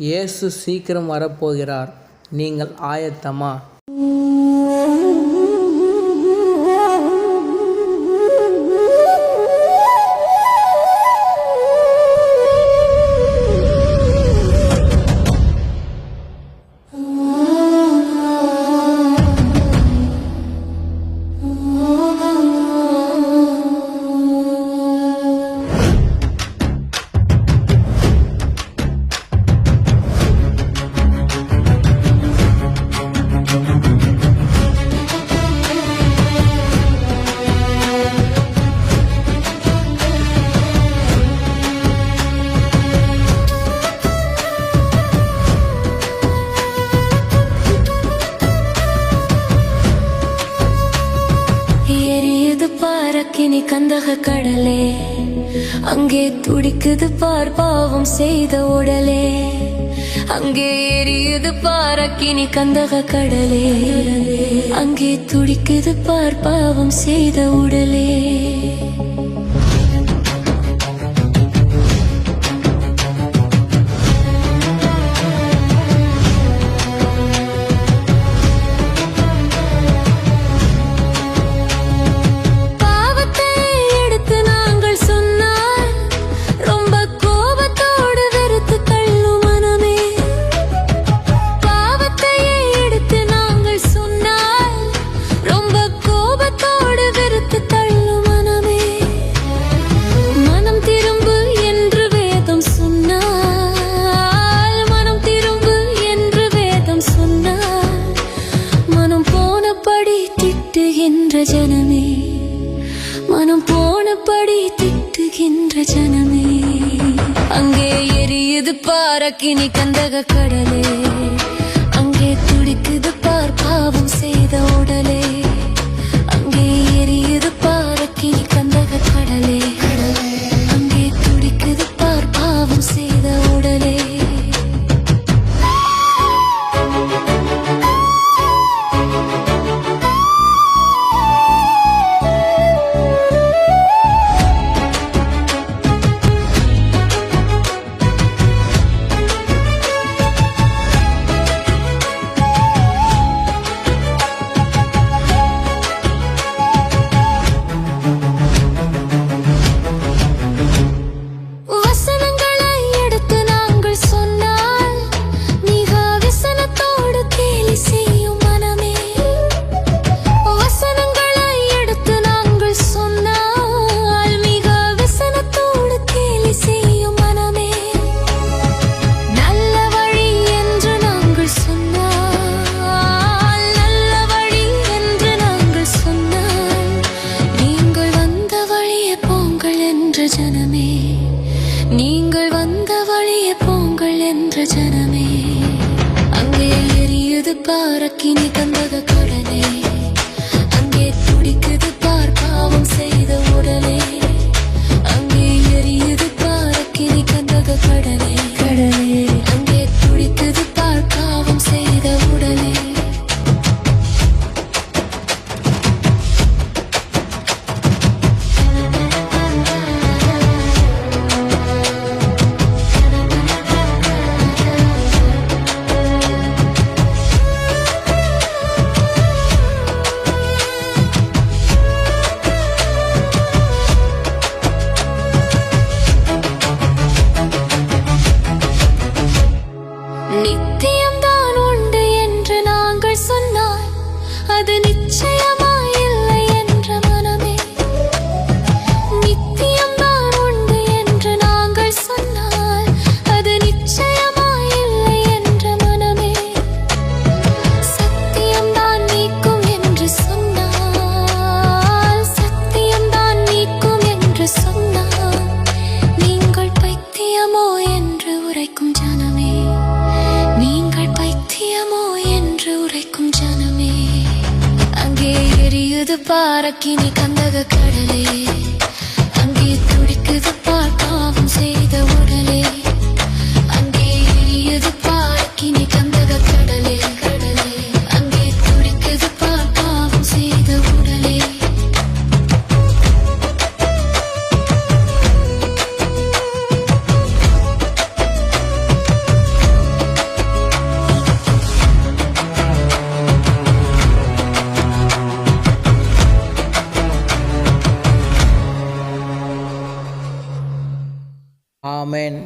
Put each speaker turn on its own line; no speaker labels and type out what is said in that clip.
இயேசு சீக்கிரம் வரப்போகிறார். நீங்கள் ஆயத்தமா?
அக்கினி கந்தக கடலே, அங்கே துடிக்குது பார் பாவம் செய்த உடலே. அங்கே எரியுது பார் அக்கினி கந்தக கடலே, அங்கே துடிக்குது பார் பாவம் செய்த உடலே. ஜனமே, மனம் போனபடி திட்டுகின்ற ஜனமே, அங்கே எரியுது பார் அக்கினி கந்தக கடலே, அங்கே துடிக்குது பார் பாவம் செய்த உடலே. அங்கே எரியுது பார் அக்கினி கந்தக கடலே, அங்கே துடிக்குது பார் பாவம் செய்த உடலே. ஜனமே, நீங்கள் வந்த வழியே போங்கள் என்ற ஜனமே, அங்கே எரியுது பார் அக்கினி கந்தக கடலே, அங்கே துடிக்குது பார் பாவம் செய்த உடலே. அங்கே எரியுது பார் அக்கினி கந்தக கடலே, அங்கே துடிக்குது பார் பாவம் செய்த உடலே. நித்தியம்தான் உண்டு என்று நாங்கள் சொன்னால் அது நிச்சயமாயில்லை என்ற மனமே. நித்தியம்தான் உண்டு என்று நாங்கள் சொன்னால் அது நிச்சயமாயில்லை என்ற மனமே. சத்தியம்தான் நீக்கும் என்று சொன்னால், சத்தியம்தான் நீக்கும் என்று சொன்னால், நீங்கள் பைத்தியமோ என்று உரைக்கும் ஜனமே, நீங்கள் பைத்தியமோ என்று உரைக்கும் ஜனமே. அங்கே எரியுது பார் அக்கினி கந்தக கடலே, அங்கே துடிக்குது பார் பாவம் செய்த உடலே. அங்கே எரியுது பார் அக்கினி கந்தக கடலே, அங்கே துடிக்குது பார் பாவம் செய்த உடலே.
ஆமென்.